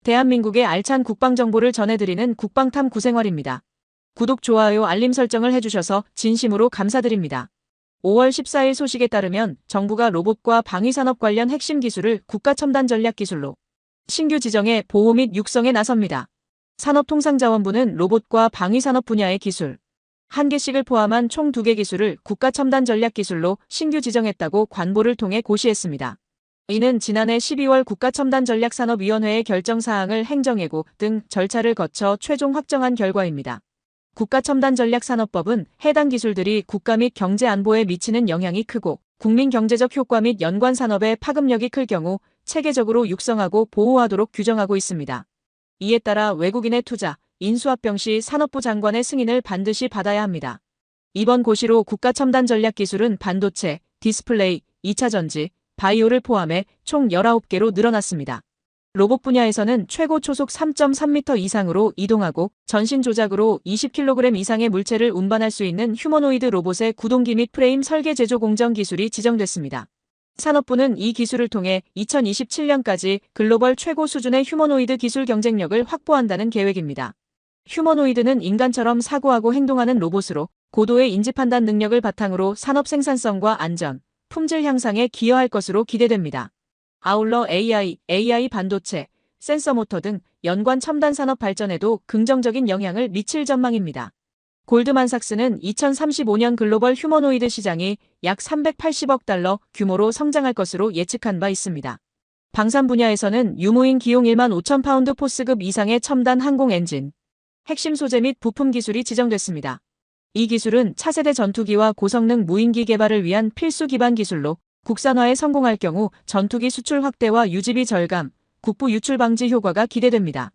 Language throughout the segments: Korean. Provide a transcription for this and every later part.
대한민국의 알찬 국방정보를 전해드리는 국방탐 구생활입니다. 구독, 좋아요, 알림 설정을 해주셔서 진심으로 감사드립니다. 5월 14일 소식에 따르면 정부가 로봇과 방위산업 관련 핵심 기술을 국가첨단 전략기술로 신규 지정해 보호 및 육성에 나섭니다. 산업통상자원부는 로봇과 방위산업 분야의 기술 1개씩을 포함한 총 2개 기술을 국가첨단 전략기술로 신규 지정했다고 관보를 통해 고시했습니다. 이는 지난해 12월 국가첨단전략산업위원회의 결정사항을 행정예고 등 절차를 거쳐 최종 확정한 결과입니다. 국가첨단전략산업법은 해당 기술들이 국가 및 경제 안보에 미치는 영향이 크고 국민 경제적 효과 및 연관 산업의 파급력이 클 경우 체계적으로 육성하고 보호하도록 규정하고 있습니다. 이에 따라 외국인의 투자, 인수합병 시 산업부 장관의 승인을 반드시 받아야 합니다. 이번 고시로 국가첨단전략기술은 반도체, 디스플레이, 2차전지, 바이오를 포함해 총 19개로 늘어났습니다. 로봇 분야에서는 최고 초속 3.3m 이상으로 이동하고 전신 조작으로 20kg 이상의 물체를 운반할 수 있는 휴머노이드 로봇의 구동기 및 프레임 설계 제조 공정 기술이 지정됐습니다. 산업부는 이 기술을 통해 2027년까지 글로벌 최고 수준의 휴머노이드 기술 경쟁력을 확보한다는 계획입니다. 휴머노이드는 인간처럼 사고하고 행동하는 로봇으로 고도의 인지판단 능력을 바탕으로 산업 생산성과 안전, 품질 향상에 기여할 것으로 기대됩니다. 아울러 AI 반도체, 센서 모터 등 연관 첨단 산업 발전에도 긍정적인 영향을 미칠 전망입니다. 골드만삭스는 2035년 글로벌 휴머노이드 시장이 약 380억 달러 규모로 성장할 것으로 예측한 바 있습니다. 방산 분야에서는 유무인 기용 1만 5천 파운드 포스급 이상의 첨단 항공 엔진, 핵심 소재 및 부품 기술이 지정됐습니다. 이 기술은 차세대 전투기와 고성능 무인기 개발을 위한 필수 기반 기술로 국산화에 성공할 경우 전투기 수출 확대와 유지비 절감, 국부 유출 방지 효과가 기대됩니다.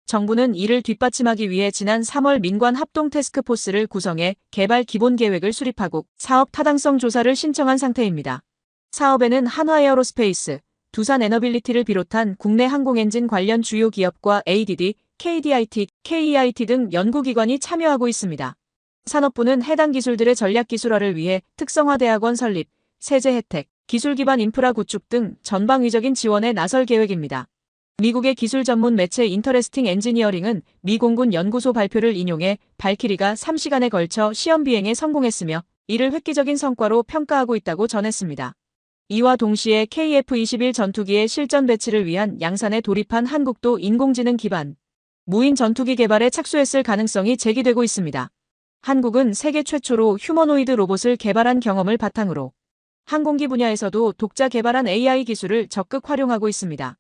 정부는 이를 뒷받침하기 위해 지난 3월 민관 합동 태스크포스를 구성해 개발 기본 계획을 수립하고 사업 타당성 조사를 신청한 상태입니다. 사업에는 한화에어로스페이스, 두산에너빌리티를 비롯한 국내 항공엔진 관련 주요 기업과 ADD, KDIT, KEIT 등 연구기관이 참여하고 있습니다. 산업부는 해당 기술들의 전략기술화를 위해 특성화대학원 설립, 세제 혜택, 기술 기반 인프라 구축 등 전방위적인 지원에 나설 계획입니다. 미국의 기술 전문 매체 인터레스팅 엔지니어링은 미 공군 연구소 발표를 인용해 발키리가 3시간에 걸쳐 시험 비행에 성공했으며 이를 획기적인 성과로 평가하고 있다고 전했습니다. 이와 동시에 KF-21 전투기의 실전 배치를 위한 양산에 돌입한 한국도 인공지능 기반 무인 전투기 개발에 착수했을 가능성이 제기되고 있습니다. 한국은 세계 최초로 휴머노이드 로봇을 개발한 경험을 바탕으로 항공기 분야에서도 독자 개발한 AI 기술을 적극 활용하고 있습니다.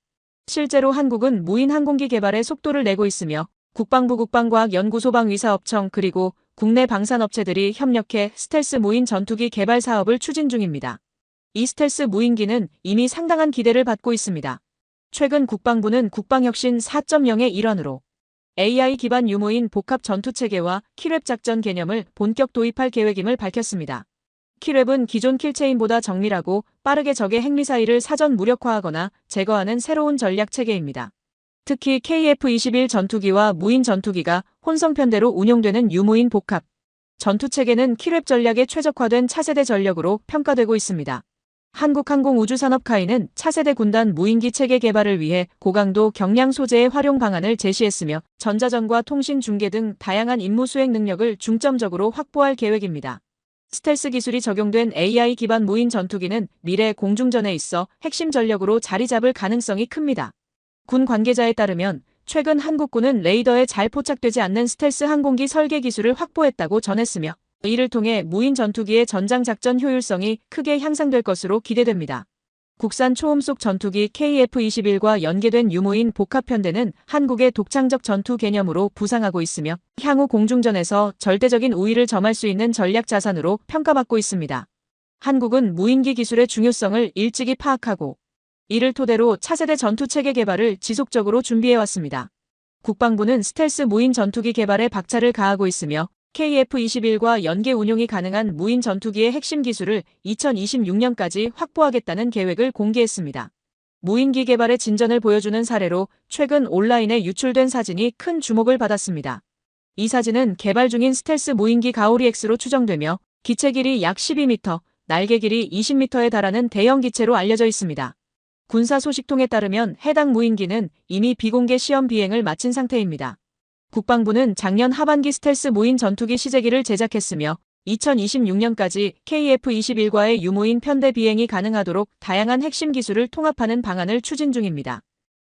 실제로 한국은 무인 항공기 개발에 속도를 내고 있으며 국방부 국방과학연구소 방위사업청 그리고 국내 방산업체들이 협력해 스텔스 무인 전투기 개발 사업을 추진 중입니다. 이 스텔스 무인기는 이미 상당한 기대를 받고 있습니다. 최근 국방부는 국방혁신 4.0의 일환으로 AI 기반 유무인 복합 전투체계와 킬웹 작전 개념을 본격 도입할 계획임을 밝혔습니다. 킬웹은 기존 킬체인보다 정밀하고 빠르게 적의 핵미사일을 사전 무력화하거나 제거하는 새로운 전략 체계입니다. 특히 KF-21 전투기와 무인 전투기가 혼성편대로 운용되는 유무인 복합 전투체계는 킬웹 전략에 최적화된 차세대 전력으로 평가되고 있습니다. 한국항공우주산업카이는 차세대 군단 무인기 체계 개발을 위해 고강도 경량 소재의 활용 방안을 제시했으며 전자전과 통신 중계 등 다양한 임무 수행 능력을 중점적으로 확보할 계획입니다. 스텔스 기술이 적용된 AI 기반 무인 전투기는 미래 공중전에 있어 핵심 전력으로 자리 잡을 가능성이 큽니다. 군 관계자에 따르면 최근 한국군은 레이더에 잘 포착되지 않는 스텔스 항공기 설계 기술을 확보했다고 전했으며 이를 통해 무인 전투기의 전장 작전 효율성이 크게 향상될 것으로 기대됩니다. 국산 초음속 전투기 KF-21과 연계된 유무인 복합편대는 한국의 독창적 전투 개념으로 부상하고 있으며 향후 공중전에서 절대적인 우위를 점할 수 있는 전략 자산으로 평가받고 있습니다. 한국은 무인기 기술의 중요성을 일찍이 파악하고 이를 토대로 차세대 전투체계 개발을 지속적으로 준비해왔습니다. 국방부는 스텔스 무인 전투기 개발에 박차를 가하고 있으며 KF-21과 연계 운용이 가능한 무인 전투기의 핵심 기술을 2026년까지 확보하겠다는 계획을 공개했습니다. 무인기 개발의 진전을 보여주는 사례로 최근 온라인에 유출된 사진이 큰 주목을 받았습니다. 이 사진은 개발 중인 스텔스 무인기 가오리-X로 추정되며 기체 길이 약 12m, 날개 길이 20m에 달하는 대형 기체로 알려져 있습니다. 군사 소식통에 따르면 해당 무인기는 이미 비공개 시험 비행을 마친 상태입니다. 국방부는 작년 하반기 스텔스 무인 전투기 시제기를 제작했으며 2026년까지 KF-21과의 유무인 편대 비행이 가능하도록 다양한 핵심 기술을 통합하는 방안을 추진 중입니다.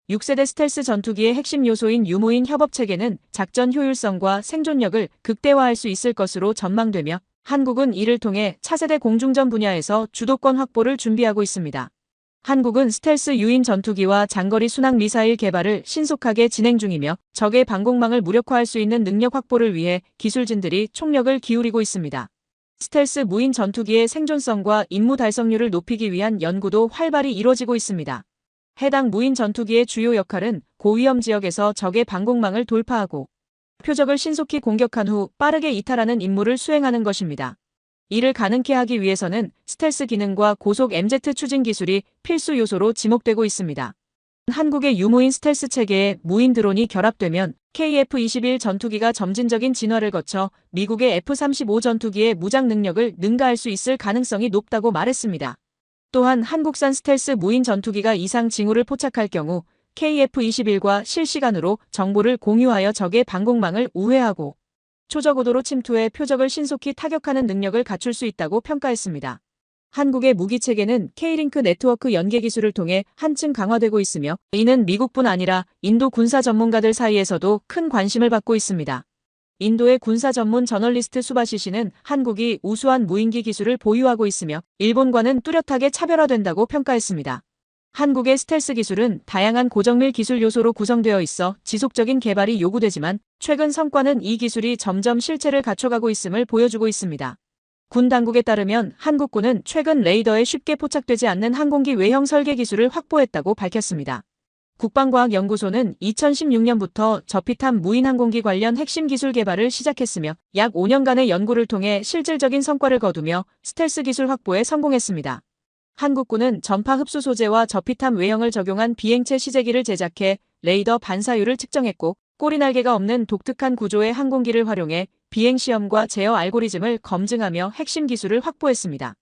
6세대 스텔스 전투기의 핵심 요소인 유무인 협업체계는 작전 효율성과 생존력을 극대화할 수 있을 것으로 전망되며 한국은 이를 통해 차세대 공중전 분야에서 주도권 확보를 준비하고 있습니다. 한국은 스텔스 유인 전투기와 장거리 순항 미사일 개발을 신속하게 진행 중이며 적의 방공망을 무력화할 수 있는 능력 확보를 위해 기술진들이 총력을 기울이고 있습니다. 스텔스 무인 전투기의 생존성과 임무 달성률을 높이기 위한 연구도 활발히 이루어지고 있습니다. 해당 무인 전투기의 주요 역할은 고위험 지역에서 적의 방공망을 돌파하고 표적을 신속히 공격한 후 빠르게 이탈하는 임무를 수행하는 것입니다. 이를 가능케 하기 위해서는 스텔스 기능과 고속 MZ 추진 기술이 필수 요소로 지목되고 있습니다. 한국의 유무인 스텔스 체계에 무인 드론이 결합되면 KF-21 전투기가 점진적인 진화를 거쳐 미국의 F-35 전투기의 무장 능력을 능가할 수 있을 가능성이 높다고 말했습니다. 또한 한국산 스텔스 무인 전투기가 이상 징후를 포착할 경우 KF-21과 실시간으로 정보를 공유하여 적의 방공망을 우회하고 초저고도로 침투해 표적을 신속히 타격하는 능력을 갖출 수 있다고 평가했습니다. 한국의 무기체계는 K-링크 네트워크 연계 기술을 통해 한층 강화되고 있으며 이는 미국뿐 아니라 인도 군사 전문가들 사이에서도 큰 관심을 받고 있습니다. 인도의 군사 전문 저널리스트 수바시시는 한국이 우수한 무인기 기술을 보유하고 있으며 일본과는 뚜렷하게 차별화된다고 평가했습니다. 한국의 스텔스 기술은 다양한 고정밀 기술 요소로 구성되어 있어 지속적인 개발이 요구되지만 최근 성과는 이 기술이 점점 실체를 갖춰가고 있음을 보여주고 있습니다. 군 당국에 따르면 한국군은 최근 레이더에 쉽게 포착되지 않는 항공기 외형 설계 기술을 확보했다고 밝혔습니다. 국방과학연구소는 2016년부터 저피탐 무인 항공기 관련 핵심 기술 개발을 시작했으며 약 5년간의 연구를 통해 실질적인 성과를 거두며 스텔스 기술 확보에 성공했습니다. 한국군은 전파 흡수 소재와 저피탐 외형을 적용한 비행체 시제기를 제작해 레이더 반사율을 측정했고 꼬리날개가 없는 독특한 구조의 항공기를 활용해 비행시험과 제어 알고리즘을 검증하며 핵심 기술을 확보했습니다.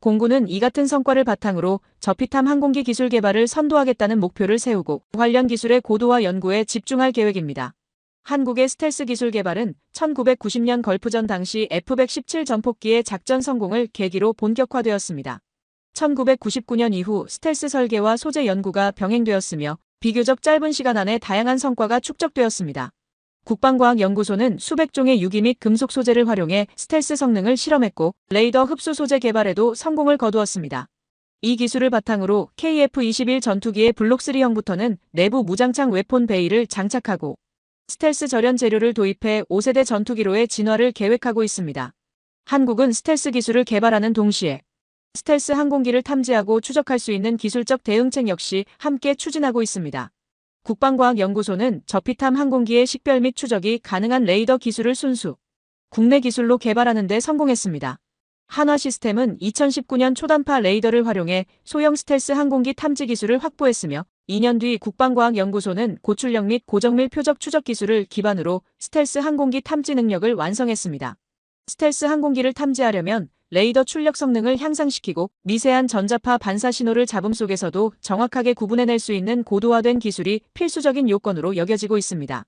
공군은 이 같은 성과를 바탕으로 저피탐 항공기 기술 개발을 선도하겠다는 목표를 세우고 관련 기술의 고도화 연구에 집중할 계획입니다. 한국의 스텔스 기술 개발은 1990년 걸프전 당시 F-117 전폭기의 작전 성공을 계기로 본격화되었습니다. 1999년 이후 스텔스 설계와 소재 연구가 병행되었으며 비교적 짧은 시간 안에 다양한 성과가 축적되었습니다. 국방과학연구소는 수백 종의 유기 및 금속 소재를 활용해 스텔스 성능을 실험했고 레이더 흡수 소재 개발에도 성공을 거두었습니다. 이 기술을 바탕으로 KF-21 전투기의 블록3형부터는 내부 무장창 웨폰 베이를 장착하고 스텔스 절연 재료를 도입해 5세대 전투기로의 진화를 계획하고 있습니다. 한국은 스텔스 기술을 개발하는 동시에 스텔스 항공기를 탐지하고 추적할 수 있는 기술적 대응책 역시 함께 추진하고 있습니다. 국방과학연구소는 저피탐 항공기의 식별 및 추적이 가능한 레이더 기술을 순수 국내 기술로 개발하는 데 성공했습니다. 한화시스템은 2019년 초단파 레이더를 활용해 소형 스텔스 항공기 탐지 기술을 확보했으며 2년 뒤 국방과학연구소는 고출력 및 고정밀 표적 추적 기술을 기반으로 스텔스 항공기 탐지 능력을 완성했습니다. 스텔스 항공기를 탐지하려면 레이더 출력 성능을 향상시키고 미세한 전자파 반사 신호를 잡음 속에서도 정확하게 구분해낼 수 있는 고도화된 기술이 필수적인 요건으로 여겨지고 있습니다.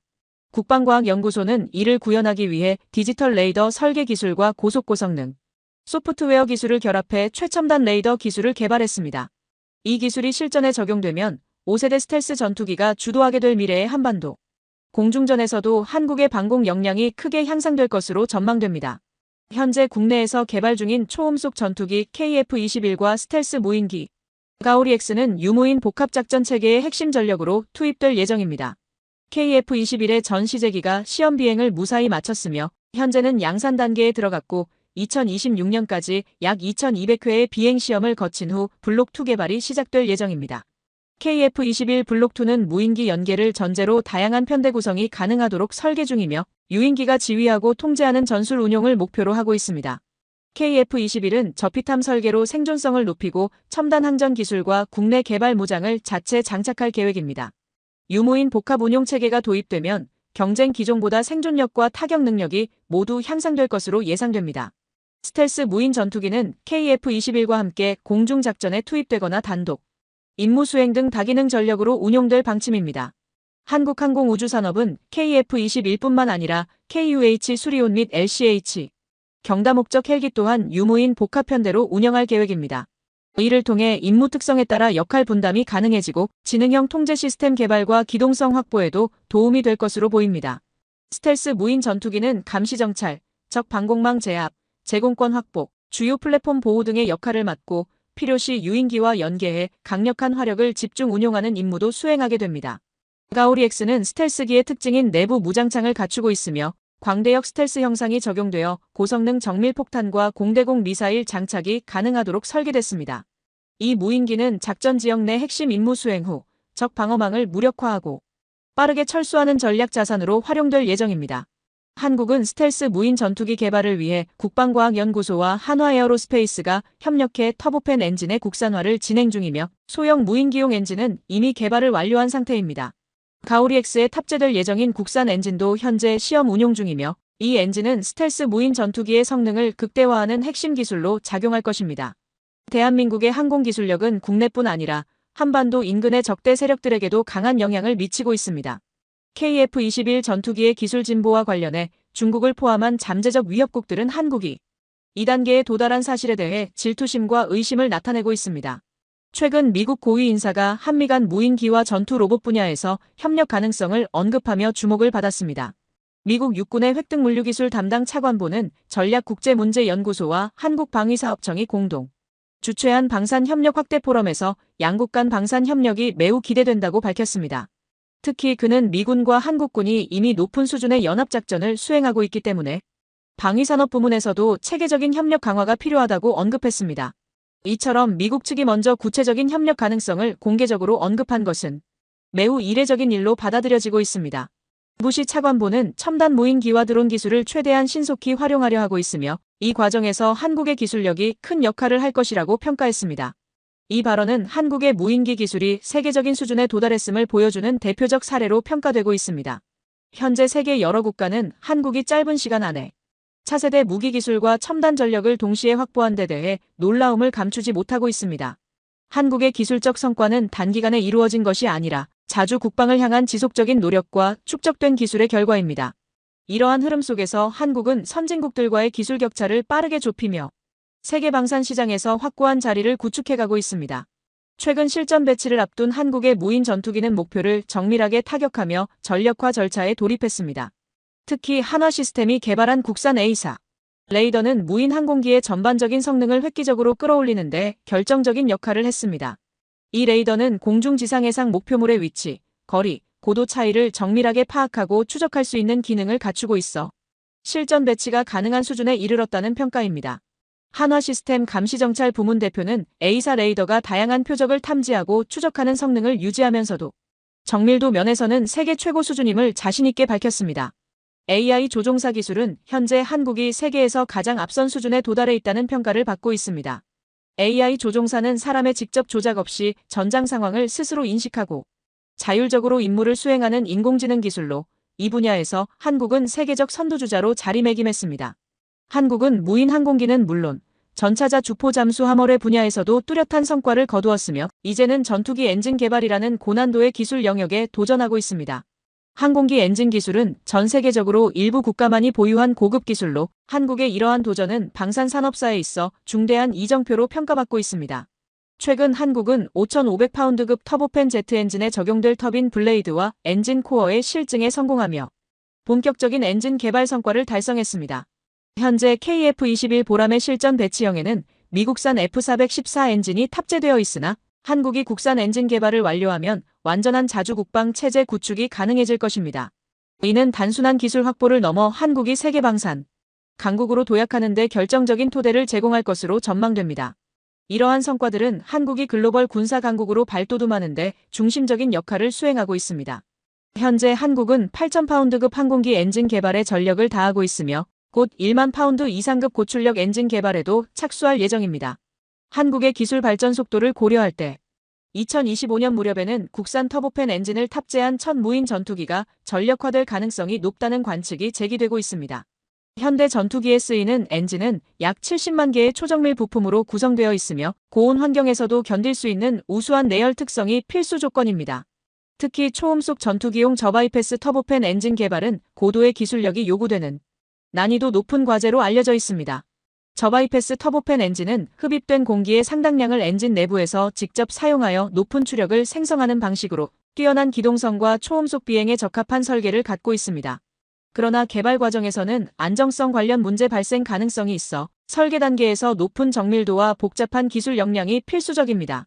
국방과학연구소는 이를 구현하기 위해 디지털 레이더 설계 기술과 고속고성능, 소프트웨어 기술을 결합해 최첨단 레이더 기술을 개발했습니다. 이 기술이 실전에 적용되면 5세대 스텔스 전투기가 주도하게 될 미래의 한반도 공중전에서도 한국의 방공 역량이 크게 향상될 것으로 전망됩니다. 현재 국내에서 개발 중인 초음속 전투기 KF-21과 스텔스 무인기 가오리-X는 유무인 복합작전 체계의 핵심 전력으로 투입될 예정입니다. KF-21의 전 시제기가 시험 비행을 무사히 마쳤으며 현재는 양산 단계에 들어갔고 2026년까지 약 2200회의 비행 시험을 거친 후 블록2 개발이 시작될 예정입니다. KF-21 블록2는 무인기 연계를 전제로 다양한 편대 구성이 가능하도록 설계 중이며 유인기가 지휘하고 통제하는 전술 운용을 목표로 하고 있습니다. KF-21은 저피탐 설계로 생존성을 높이고 첨단 항전 기술과 국내 개발 무장을 자체 장착할 계획입니다. 유무인 복합 운용 체계가 도입되면 경쟁 기종보다 생존력과 타격 능력이 모두 향상될 것으로 예상됩니다. 스텔스 무인 전투기는 KF-21과 함께 공중작전에 투입되거나 단독 임무 수행 등 다기능 전력으로 운용될 방침입니다. 한국항공우주산업은 KF-21뿐만 아니라 KUH 수리온 및 LCH, 경다목적 헬기 또한 유무인 복합편대로 운영할 계획입니다. 이를 통해 임무 특성에 따라 역할 분담이 가능해지고 지능형 통제 시스템 개발과 기동성 확보에도 도움이 될 것으로 보입니다. 스텔스 무인 전투기는 감시 정찰, 적 방공망 제압, 제공권 확보, 주요 플랫폼 보호 등의 역할을 맡고 필요시 유인기와 연계해 강력한 화력을 집중 운용하는 임무도 수행하게 됩니다. 가오리-X는 스텔스기의 특징인 내부 무장창을 갖추고 있으며 광대역 스텔스 형상이 적용되어 고성능 정밀 폭탄과 공대공 미사일 장착이 가능하도록 설계됐습니다. 이 무인기는 작전 지역 내 핵심 임무 수행 후 적 방어망을 무력화하고 빠르게 철수하는 전략 자산으로 활용될 예정입니다. 한국은 스텔스 무인 전투기 개발을 위해 국방과학연구소와 한화에어로스페이스가 협력해 터보팬 엔진의 국산화를 진행 중이며 소형 무인기용 엔진은 이미 개발을 완료한 상태입니다. 가오리-X에 탑재될 예정인 국산 엔진도 현재 시험 운용 중이며 이 엔진은 스텔스 무인 전투기의 성능을 극대화하는 핵심 기술로 작용할 것입니다. 대한민국의 항공기술력은 국내뿐 아니라 한반도 인근의 적대 세력들에게도 강한 영향을 미치고 있습니다. KF-21 전투기의 기술 진보와 관련해 중국을 포함한 잠재적 위협국들은 한국이 2단계에 도달한 사실에 대해 질투심과 의심을 나타내고 있습니다. 최근 미국 고위 인사가 한미 간 무인기와 전투 로봇 분야에서 협력 가능성을 언급하며 주목을 받았습니다. 미국 육군의 획득물류기술 담당 차관보는 전략국제문제연구소와 한국방위사업청이 공동 주최한 방산협력 확대 포럼에서 양국 간 방산협력이 매우 기대된다고 밝혔습니다. 특히 그는 미군과 한국군이 이미 높은 수준의 연합작전을 수행하고 있기 때문에 방위산업 부문에서도 체계적인 협력 강화가 필요하다고 언급했습니다. 이처럼 미국 측이 먼저 구체적인 협력 가능성을 공개적으로 언급한 것은 매우 이례적인 일로 받아들여지고 있습니다. 부시 차관보는 첨단 무인기와 드론 기술을 최대한 신속히 활용하려 하고 있으며 이 과정에서 한국의 기술력이 큰 역할을 할 것이라고 평가했습니다. 이 발언은 한국의 무인기 기술이 세계적인 수준에 도달했음을 보여주는 대표적 사례로 평가되고 있습니다. 현재 세계 여러 국가는 한국이 짧은 시간 안에 차세대 무기 기술과 첨단 전력을 동시에 확보한 데 대해 놀라움을 감추지 못하고 있습니다. 한국의 기술적 성과는 단기간에 이루어진 것이 아니라 자주 국방을 향한 지속적인 노력과 축적된 기술의 결과입니다. 이러한 흐름 속에서 한국은 선진국들과의 기술 격차를 빠르게 좁히며 세계 방산 시장에서 확고한 자리를 구축해가고 있습니다. 최근 실전 배치를 앞둔 한국의 무인 전투기는 목표를 정밀하게 타격하며 전력화 절차에 돌입했습니다. 특히 한화 시스템이 개발한 국산 A사 레이더는 무인 항공기의 전반적인 성능을 획기적으로 끌어올리는데 결정적인 역할을 했습니다. 이 레이더는 공중 지상 해상 목표물의 위치, 거리, 고도 차이를 정밀하게 파악하고 추적할 수 있는 기능을 갖추고 있어 실전 배치가 가능한 수준에 이르렀다는 평가입니다. 한화 시스템 감시정찰 부문 대표는 A사 레이더가 다양한 표적을 탐지하고 추적하는 성능을 유지하면서도 정밀도 면에서는 세계 최고 수준임을 자신있게 밝혔습니다. AI 조종사 기술은 현재 한국이 세계에서 가장 앞선 수준에 도달해 있다는 평가를 받고 있습니다. AI 조종사는 사람의 직접 조작 없이 전장 상황을 스스로 인식하고 자율적으로 임무를 수행하는 인공지능 기술로 이 분야에서 한국은 세계적 선두주자로 자리매김했습니다. 한국은 무인 항공기는 물론 전차자 주포 잠수 함어뢰 분야에서도 뚜렷한 성과를 거두었으며 이제는 전투기 엔진 개발이라는 고난도의 기술 영역에 도전하고 있습니다. 항공기 엔진 기술은 전 세계적으로 일부 국가만이 보유한 고급 기술로 한국의 이러한 도전은 방산산업사에 있어 중대한 이정표로 평가받고 있습니다. 최근 한국은 5,500파운드급 터보팬 제트 엔진에 적용될 터빈 블레이드와 엔진 코어의 실증에 성공하며 본격적인 엔진 개발 성과를 달성했습니다. 현재 KF-21 보람의 실전 배치형에는 미국산 F414 엔진이 탑재되어 있으나 한국이 국산 엔진 개발을 완료하면 완전한 자주 국방 체제 구축이 가능해질 것입니다. 이는 단순한 기술 확보를 넘어 한국이 세계 방산 강국으로 도약하는 데 결정적인 토대를 제공할 것으로 전망됩니다. 이러한 성과들은 한국이 글로벌 군사 강국으로 발돋움하는 데 중심적인 역할을 수행하고 있습니다. 현재 한국은 8,000파운드급 항공기 엔진 개발에 전력을 다하고 있으며 곧 1만 파운드 이상급 고출력 엔진 개발에도 착수할 예정입니다. 한국의 기술 발전 속도를 고려할 때 2025년 무렵에는 국산 터보팬 엔진을 탑재한 첫 무인 전투기가 전력화될 가능성이 높다는 관측이 제기되고 있습니다. 현대 전투기에 쓰이는 엔진은 약 70만 개의 초정밀 부품으로 구성되어 있으며 고온 환경에서도 견딜 수 있는 우수한 내열 특성이 필수 조건입니다. 특히 초음속 전투기용 저바이패스 터보팬 엔진 개발은 고도의 기술력이 요구되는 난이도 높은 과제로 알려져 있습니다. 저바이패스 터보팬 엔진은 흡입된 공기의 상당량을 엔진 내부에서 직접 사용하여 높은 추력을 생성하는 방식으로 뛰어난 기동성과 초음속 비행에 적합한 설계를 갖고 있습니다. 그러나 개발 과정에서는 안정성 관련 문제 발생 가능성이 있어 설계 단계에서 높은 정밀도와 복잡한 기술 역량이 필수적입니다.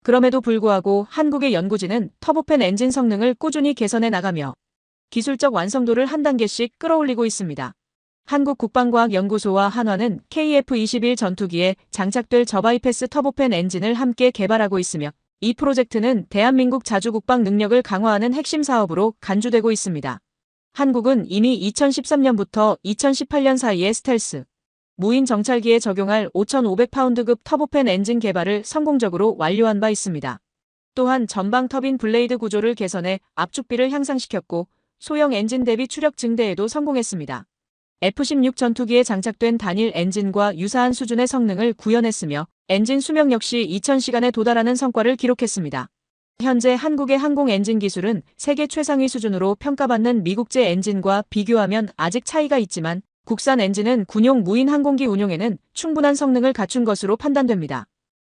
그럼에도 불구하고 한국의 연구진은 터보팬 엔진 성능을 꾸준히 개선해 나가며 기술적 완성도를 한 단계씩 끌어올리고 있습니다. 한국국방과학연구소와 한화는 KF-21 전투기에 장착될 저바이패스 터보팬 엔진을 함께 개발하고 있으며 이 프로젝트는 대한민국 자주국방 능력을 강화하는 핵심 사업으로 간주되고 있습니다. 한국은 이미 2013년부터 2018년 사이에 스텔스, 무인 정찰기에 적용할 5,500파운드급 터보팬 엔진 개발을 성공적으로 완료한 바 있습니다. 또한 전방 터빈 블레이드 구조를 개선해 압축비를 향상시켰고 소형 엔진 대비 추력 증대에도 성공했습니다. F-16 전투기에 장착된 단일 엔진과 유사한 수준의 성능을 구현했으며 엔진 수명 역시 2,000시간에 도달하는 성과를 기록했습니다. 현재 한국의 항공 엔진 기술은 세계 최상위 수준으로 평가받는 미국제 엔진과 비교하면 아직 차이가 있지만 국산 엔진은 군용 무인 항공기 운용에는 충분한 성능을 갖춘 것으로 판단됩니다.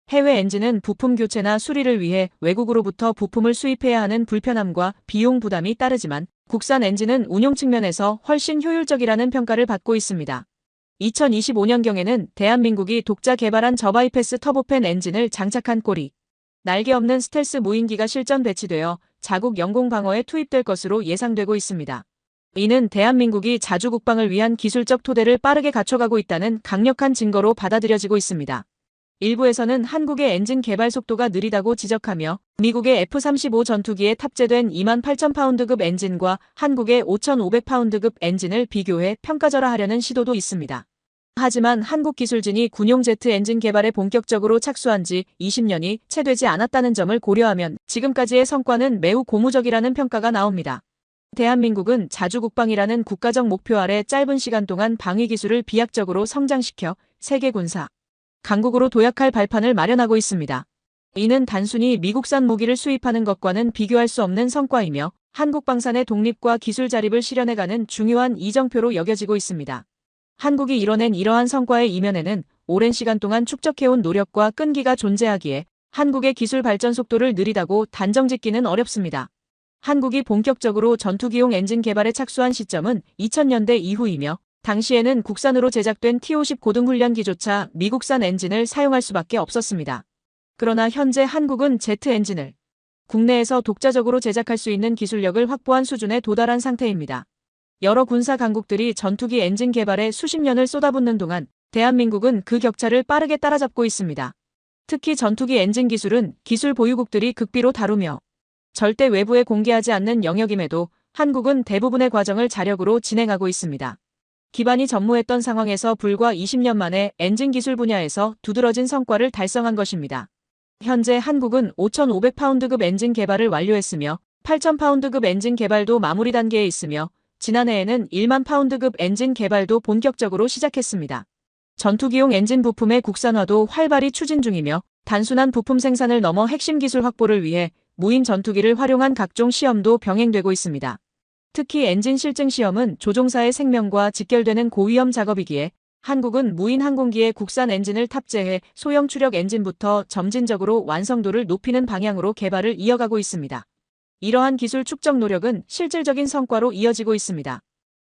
해외 엔진은 부품 교체나 수리를 위해 외국으로부터 부품을 수입해야 하는 불편함과 비용 부담이 따르지만 국산 엔진은 운용 측면에서 훨씬 효율적이라는 평가를 받고 있습니다. 2025년경에는 대한민국이 독자 개발한 저바이패스 터보팬 엔진을 장착한 꼬리, 날개 없는 스텔스 무인기가 실전 배치되어 자국 영공 방어에 투입될 것으로 예상되고 있습니다. 이는 대한민국이 자주국방을 위한 기술적 토대를 빠르게 갖춰가고 있다는 강력한 증거로 받아들여지고 있습니다. 일부에서는 한국의 엔진 개발 속도가 느리다고 지적하며 미국의 F-35 전투기에 탑재된 28,000파운드급 엔진과 한국의 5,500파운드급 엔진을 비교해 평가절하하려는 시도도 있습니다. 하지만 한국기술진이 군용 제트 엔진 개발에 본격적으로 착수한 지 20년이 채 되지 않았다는 점을 고려하면 지금까지의 성과는 매우 고무적이라는 평가가 나옵니다. 대한민국은 자주국방이라는 국가적 목표 아래 짧은 시간 동안 방위기술을 비약적으로 성장시켜 세계 군사 강국으로 도약할 발판을 마련하고 있습니다. 이는 단순히 미국산 무기를 수입하는 것과는 비교할 수 없는 성과이며 한국 방산의 독립과 기술 자립을 실현해가는 중요한 이정표로 여겨지고 있습니다. 한국이 이뤄낸 이러한 성과의 이면에는 오랜 시간 동안 축적해온 노력과 끈기가 존재하기에 한국의 기술 발전 속도를 느리다고 단정짓기는 어렵습니다. 한국이 본격적으로 전투기용 엔진 개발에 착수한 시점은 2000년대 이후이며 당시에는 국산으로 제작된 T-50 고등훈련기조차 미국산 엔진을 사용할 수밖에 없었습니다. 그러나 현재 한국은 제트 엔진을 국내에서 독자적으로 제작할 수 있는 기술력을 확보한 수준에 도달한 상태입니다. 여러 군사 강국들이 전투기 엔진 개발에 수십 년을 쏟아붓는 동안 대한민국은 그 격차를 빠르게 따라잡고 있습니다. 특히 전투기 엔진 기술은 기술 보유국들이 극비로 다루며 절대 외부에 공개하지 않는 영역임에도 한국은 대부분의 과정을 자력으로 진행하고 있습니다. 기반이 전무했던 상황에서 불과 20년 만에 엔진 기술 분야에서 두드러진 성과를 달성한 것입니다. 현재 한국은 5,500파운드급 엔진 개발을 완료했으며 8,000파운드급 엔진 개발도 마무리 단계에 있으며 지난해에는 1만 파운드급 엔진 개발도 본격적으로 시작했습니다. 전투기용 엔진 부품의 국산화도 활발히 추진 중이며 단순한 부품 생산을 넘어 핵심 기술 확보를 위해 무인 전투기를 활용한 각종 시험도 병행되고 있습니다. 특히 엔진 실증 시험은 조종사의 생명과 직결되는 고위험 작업이기에 한국은 무인 항공기에 국산 엔진을 탑재해 소형 추력 엔진부터 점진적으로 완성도를 높이는 방향으로 개발을 이어가고 있습니다. 이러한 기술 축적 노력은 실질적인 성과로 이어지고 있습니다.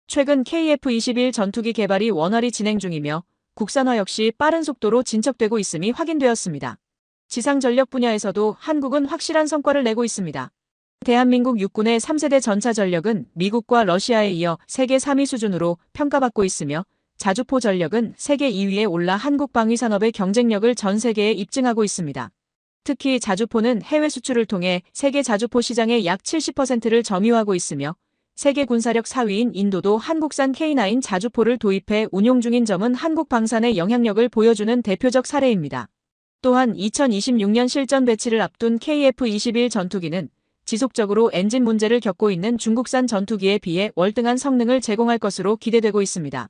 최근 KF-21 전투기 개발이 원활히 진행 중이며 국산화 역시 빠른 속도로 진척되고 있음이 확인되었습니다. 지상 전력 분야에서도 한국은 확실한 성과를 내고 있습니다. 대한민국 육군의 3세대 전차 전력은 미국과 러시아에 이어 세계 3위 수준으로 평가받고 있으며 자주포 전력은 세계 2위에 올라 한국 방위산업의 경쟁력을 전 세계에 입증하고 있습니다. 특히 자주포는 해외 수출을 통해 세계 자주포 시장의 약 70%를 점유하고 있으며 세계 군사력 4위인 인도도 한국산 K9 자주포를 도입해 운용 중인 점은 한국 방산의 영향력을 보여주는 대표적 사례입니다. 또한 2026년 실전 배치를 앞둔 KF-21 전투기는 지속적으로 엔진 문제를 겪고 있는 중국산 전투기에 비해 월등한 성능을 제공할 것으로 기대되고 있습니다.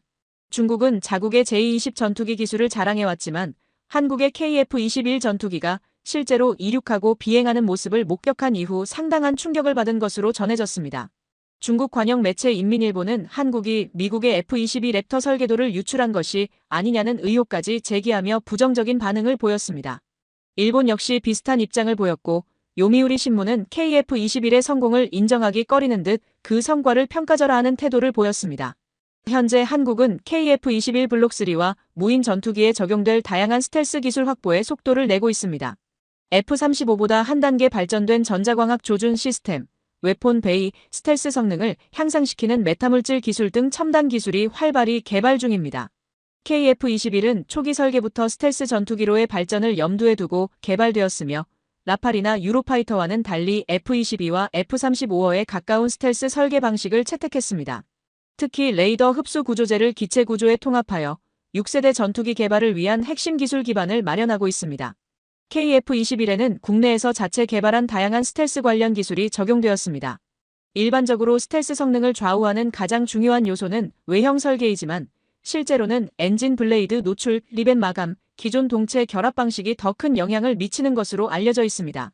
중국은 자국의 제-20 전투기 기술을 자랑해왔지만 한국의 KF-21 전투기가 실제로 이륙하고 비행하는 모습을 목격한 이후 상당한 충격을 받은 것으로 전해졌습니다. 중국 관영 매체 인민일보는 한국이 미국의 F-22 랩터 설계도를 유출한 것이 아니냐는 의혹까지 제기하며 부정적인 반응을 보였습니다. 일본 역시 비슷한 입장을 보였고 요미우리 신문은 KF-21의 성공을 인정하기 꺼리는 듯 그 성과를 평가절하하는 태도를 보였습니다. 현재 한국은 KF-21 블록3와 무인 전투기에 적용될 다양한 스텔스 기술 확보에 속도를 내고 있습니다. F-35보다 한 단계 발전된 전자광학 조준 시스템, 웨폰 베이, 스텔스 성능을 향상시키는 메타물질 기술 등 첨단 기술이 활발히 개발 중입니다. KF-21은 초기 설계부터 스텔스 전투기로의 발전을 염두에 두고 개발되었으며 라팔이나 유로파이터와는 달리 F-22와 F-35에 가까운 스텔스 설계 방식을 채택했습니다. 특히 레이더 흡수 구조재를 기체 구조에 통합하여 6세대 전투기 개발을 위한 핵심 기술 기반을 마련하고 있습니다. KF-21에는 국내에서 자체 개발한 다양한 스텔스 관련 기술이 적용되었습니다. 일반적으로 스텔스 성능을 좌우하는 가장 중요한 요소는 외형 설계이지만 실제로는 엔진 블레이드 노출, 리벳 마감, 기존 동체 결합 방식이 더 큰 영향을 미치는 것으로 알려져 있습니다.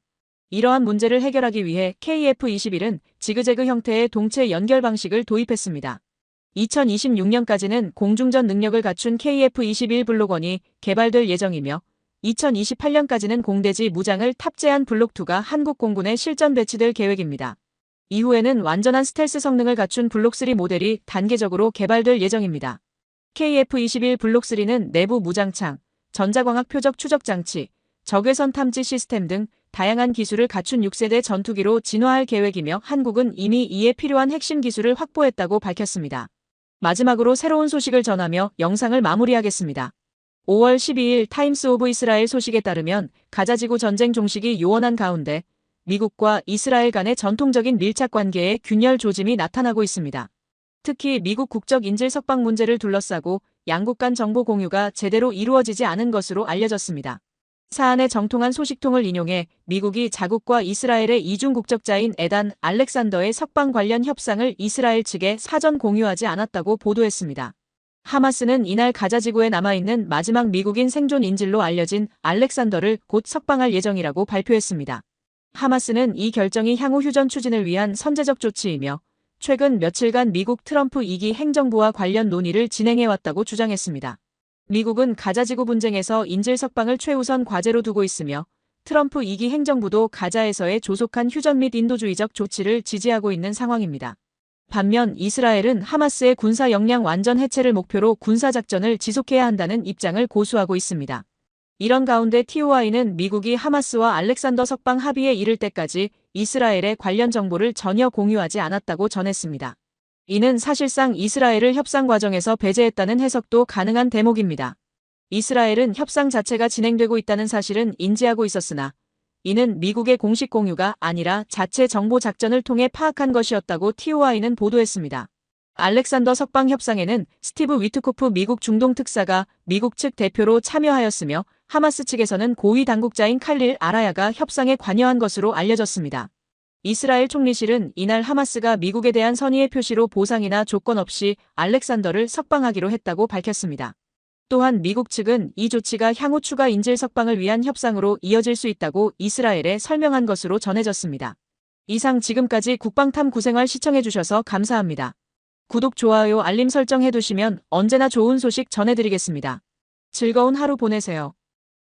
이러한 문제를 해결하기 위해 KF-21은 지그재그 형태의 동체 연결 방식을 도입했습니다. 2026년까지는 공중전 능력을 갖춘 KF-21 블록1이 개발될 예정이며 2028년까지는 공대지 무장을 탑재한 블록2가 한국 공군에 실전 배치될 계획입니다. 이후에는 완전한 스텔스 성능을 갖춘 블록3 모델이 단계적으로 개발될 예정입니다. KF-21 블록3는 내부 무장창, 전자광학 표적 추적 장치, 적외선 탐지 시스템 등 다양한 기술을 갖춘 6세대 전투기로 진화할 계획이며 한국은 이미 이에 필요한 핵심 기술을 확보했다고 밝혔습니다. 마지막으로 새로운 소식을 전하며 영상을 마무리하겠습니다. 5월 12일 타임스 오브 이스라엘 소식에 따르면 가자지구 전쟁 종식이 요원한 가운데 미국과 이스라엘 간의 전통적인 밀착 관계에 균열 조짐이 나타나고 있습니다. 특히 미국 국적 인질 석방 문제를 둘러싸고 양국 간 정보 공유가 제대로 이루어지지 않은 것으로 알려졌습니다. 사안의 정통한 소식통을 인용해 미국이 자국과 이스라엘의 이중 국적자인 에단 알렉산더의 석방 관련 협상을 이스라엘 측에 사전 공유하지 않았다고 보도했습니다. 하마스는 이날 가자지구에 남아있는 마지막 미국인 생존 인질로 알려진 알렉산더를 곧 석방할 예정이라고 발표했습니다. 하마스는 이 결정이 향후 휴전 추진을 위한 선제적 조치이며 최근 며칠간 미국 트럼프 2기 행정부와 관련 논의를 진행해왔다고 주장했습니다. 미국은 가자지구 분쟁에서 인질 석방을 최우선 과제로 두고 있으며 트럼프 2기 행정부도 가자에서의 조속한 휴전 및 인도주의적 조치를 지지하고 있는 상황입니다. 반면 이스라엘은 하마스의 군사 역량 완전 해체를 목표로 군사작전을 지속해야 한다는 입장을 고수하고 있습니다. 이런 가운데 TOI는 미국이 하마스와 알렉산더 석방 합의에 이를 때까지 이스라엘의 관련 정보를 전혀 공유하지 않았다고 전했습니다. 이는 사실상 이스라엘을 협상 과정에서 배제했다는 해석도 가능한 대목입니다. 이스라엘은 협상 자체가 진행되고 있다는 사실은 인지하고 있었으나 이는 미국의 공식 공유가 아니라 자체 정보 작전을 통해 파악한 것이었다고 TOI는 보도했습니다. 알렉산더 석방 협상에는 스티브 위트코프 미국 중동 특사가 미국 측 대표로 참여하였으며 하마스 측에서는 고위 당국자인 칼릴 아라야가 협상에 관여한 것으로 알려졌습니다. 이스라엘 총리실은 이날 하마스가 미국에 대한 선의의 표시로 보상이나 조건 없이 알렉산더를 석방하기로 했다고 밝혔습니다. 또한 미국 측은 이 조치가 향후 추가 인질 석방을 위한 협상으로 이어질 수 있다고 이스라엘에 설명한 것으로 전해졌습니다. 이상 지금까지 국방탐구생활 시청해주셔서 감사합니다. 구독, 좋아요, 알림 설정 해두시면 언제나 좋은 소식 전해드리겠습니다. 즐거운 하루 보내세요.